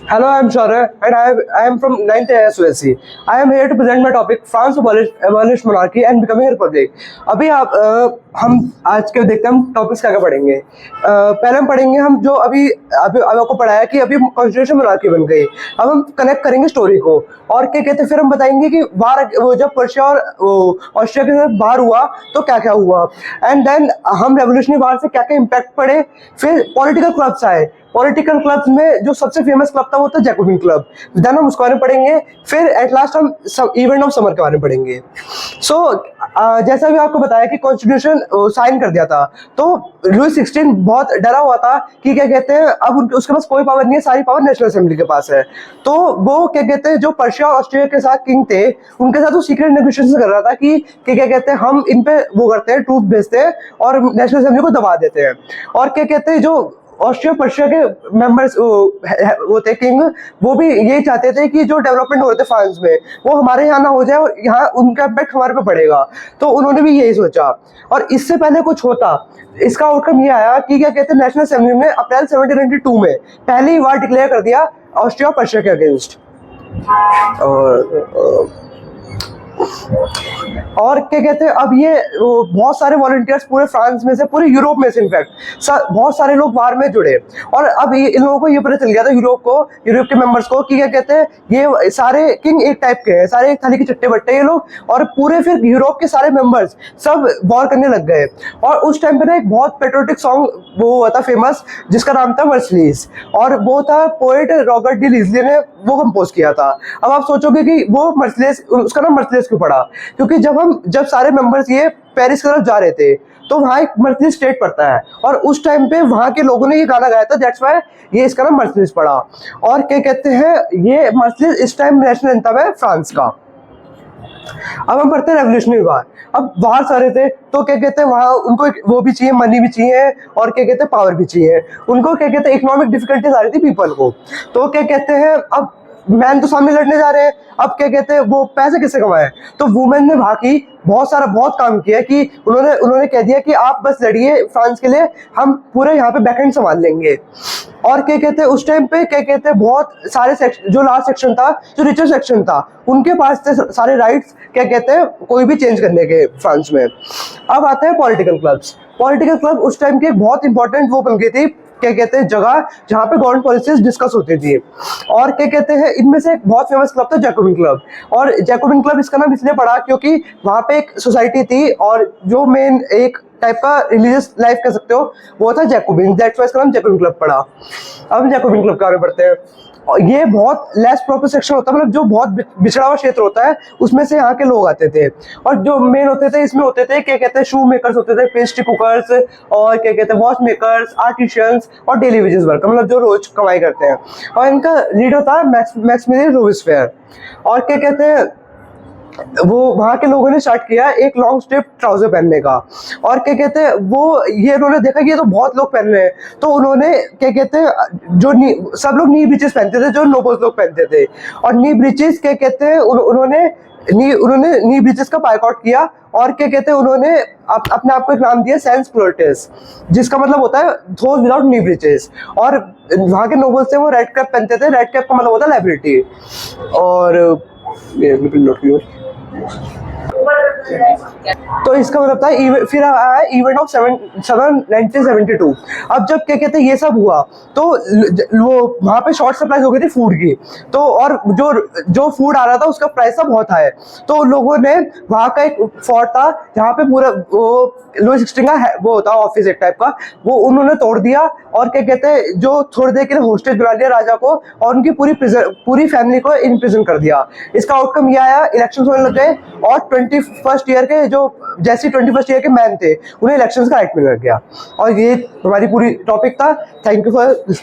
Hello, I am Shaurya and I am from 9th SOSC. I am here to present my topic France abolished monarchy and becoming a republic. अभी हम आज के देखते हैं हम topics क्या क्या पढ़ेंगे। पहले हम पढ़ेंगे हम जो अभी अभी अभी आपको पढ़ाया कि अभी कॉन्स्टिट्यूशन monarchy बन गई। अब हम कनेक्ट करेंगे स्टोरी को और क्या कहते हैं फिर हम बताएंगे कि बाहर वो जब पर्शिया और ऑस्ट्रिया के साथ बाहर हुआ तो क्या क्या हुआ एंड देन हम रेवोल्यूशनरी वार से क्या क्या इम्पैक्ट पड़े। फिर पॉलिटिकल क्लब्स आए। पॉलिटिकल क्लब्स में जो सबसे फेमस क्लब था वो था जैकोबिन क्लब। देन हम उसके बारे में पढ़ेंगे। फिर एट लास्ट हम इवेंट ऑफ समर के बारे में पढ़ेंगे। सो जैसा भी आपको बताया कि कॉन्स्टिट्यूशन साइन कर दिया था तो लुई 16 बहुत डरा हुआ था कि क्या कहते हैं अब उसके पास कोई पावर नहीं है, सारी पावर नेशनल असेंबली के पास है। तो वो क्या कहते हैं जो पर्शिया और ऑस्ट्रिया के साथ किंग थे उनके साथ वो सीक्रेट नेगोशिएशन कर रहा था कि क्या कहते हैं हम इन पे वो करते हैं, ट्रूथ भेजते हैं और नेशनल असेंबली को दबा देते हैं। और क्या कहते हैं जो ऑस्ट्रिया पर्शिया के मेंबर्स वो थे किंग, वो भी यही चाहते थे कि जो डेवलपमेंट हो रहे थे फ्रांस में वो हमारे यहाँ ना हो जाए और यहाँ उनका इम्पैक्ट हमारे पे पड़ेगा। तो उन्होंने भी यही सोचा और इससे पहले कुछ होता इसका आउटकम ये आया कि क्या कहते हैं नेशनल असेंबली ने अप्रैल 1792 में पहली वार डिक्लेयर कर दिया ऑस्ट्रिया और पर्शिया के अगेंस्ट। और क्या कहते हैं अब ये बहुत सारे वॉलंटियर्स पूरे फ्रांस में से पूरे यूरोप में से इनफैक्ट बहुत सारे लोग वार में जुड़े और अब इन लोगों को ये पता चल गया था यूरोप के मेंबर्स को कि क्या कहते हैं ये सारे किंग एक टाइप के हैं, सारे एक थाली के चट्टे बट्टे ये लोग और पूरे फिर यूरोप के सारे मेंबर्स सब वॉर करने लग गए। और उस टाइम पे ना एक बहुत पेट्रोटिक सॉन्ग वो हुआ था फेमस जिसका नाम था मर्सिलीज और वो था पोएट रॉबर्ट डी लिजली ने वो कंपोज किया था। अब आप सोचोगे कि वो मर्सिलीज उसका नाम मर्सिलीज क्यों पड़ा, क्योंकि जब सारे मेंबर्स ये पेरिस की तरफ जा रहे थे तो वहाँ एक मर्सिलीज स्टेट पड़ता है और उस टाइम पे वहाँ के लोगों ने ये गाना गाया था, दैट्स व्हाई ये इसका नाम मर्सिलीज पड़ा। और क्या कहते हैं ये मर्सिलीज इस टाइम नेशनल एंथम है फ्रांस का। अब हम पढ़ते हैं रेवोल्यूशनरी वार। अब बाहर सारे थे तो क्या कहते हैं वहाँ उनको वो भी चाहिए, मनी भी चाहिए और क्या कहते हैं पावर भी चाहिए। उनको क्या कहते हैं इकोनॉमिक डिफिकल्टीज आ रही थी पीपल को। तो क्या कहते हैं अब मैन तो सामने लड़ने जा रहे हैं, अब क्या कहते हैं वो पैसे किससे कमाए। तो वुमेन ने भागी बहुत काम किया कि उन्होंने कह दिया कि आप बस लड़िए फ्रांस के लिए, हम पूरे यहाँ पे बैकएंड संभाल लेंगे। और क्या कहते हैं उस टाइम पे क्या कहते हैं बहुत सारे सेक्शन जो लास्ट सेक्शन था जो रिचर सेक्शन था उनके पास थे सारे राइट्स क्या कहते हैं कोई भी चेंज करने के फ्रांस में। अब आते हैं पॉलिटिकल क्लब्स। पॉलिटिकल क्लब उस टाइम के बहुत इंपॉर्टेंट वो बन गई थी क्या कहते हैं जगह जहाँ पे गवर्नमेंट पॉलिसीज डिस्कस होती थी। और क्या कहते हैं इनमें से एक बहुत फेमस क्लब था जैकोबिन क्लब। और जैकोबिन क्लब इसका नाम इसलिए पड़ा क्योंकि वहाँ पे एक सोसाइटी थी और जो मेन एक टाइप का रिलीजियस लाइफ कह सकते हो वो था जैकोबिन, दैट्स व्हाई इसका नाम जैकोबिन क्लब पड़ा। अब जैकोबिन क्लब के बारे में पढ़ते हैं। और ये बहुत लेस प्रॉपर सेक्शन होता है, मतलब जो बहुत बिछड़ा हुआ क्षेत्र होता है उसमें से यहाँ के लोग आते थे और जो मेन होते थे इसमें होते थे क्या कहते हैं शू मेकर्स होते थे, पेस्ट्री कुकर्स और क्या कहते हैं वॉच मेकर्स, आर्टिशियंस और डेली वेजेस वर्कर, मतलब जो रोज कमाई करते हैं। और इनका लीडर था मैक्सिमिलियन रोबेस्पियर। और क्या कहते हैं वो वहाँ के लोगों ने स्टार्ट किया एक लॉन्ग स्ट्रिप ट्राउजर पहनने का। और क्या कहते हैं वो ये उन्होंने देखा कि ये तो बहुत लोग पहन रहे हैं तो उन्होंने क्या कहते हैं जो सब लोग नी ब्रीचेस पहनते थे जो नोबल्स लोग पहनते थे। और नी ब्रीचेस क्या कहते हैं उन्होंने नी ब्रीचेस का बायकॉट किया। और क्या कहते हैं उन्होंने अपने आप को एक नाम दिया सेंस प्लोरटिस जिसका मतलब होता है थोज विदाउट नी ब्रीचेस। और वहाँ के नोबल्स थे वो रेड कैप पहनते थे, रेड कैप का मतलब होता है लाइबिलिटी। और तो इसका मतलब था फिर आया इवेंट ऑफ 1972। अब जब क्या कहते हैं ये सब हुआ तो वो वहाँ पे शॉर्ट सप्लाई हो गई थी फूड की। तो और जो फूड आ रहा था उसका प्राइस था बहुत हाई। तो लोगों ने वहाँ का एक फोर्ट था जहाँ पे पूरा वो लुई 16 का वो होता ऑफिस एक टाइप का, वो उन्होंने तोड़ दिया। और क्या कहते हैं जो थोड़ी देर के लिए होस्टेज बना लिया राजा को और उनकी पूरी फैमिली को इन प्रिजन कर दिया। इसका आउटकम ये आया इलेक्शन होने लग गए और 21st ईयर के जो जैसे 21st ईयर के मैन थे उन्हें इलेक्शंस का राइट मिल गया। और ये हमारी पूरी टॉपिक था। Thank you for listening.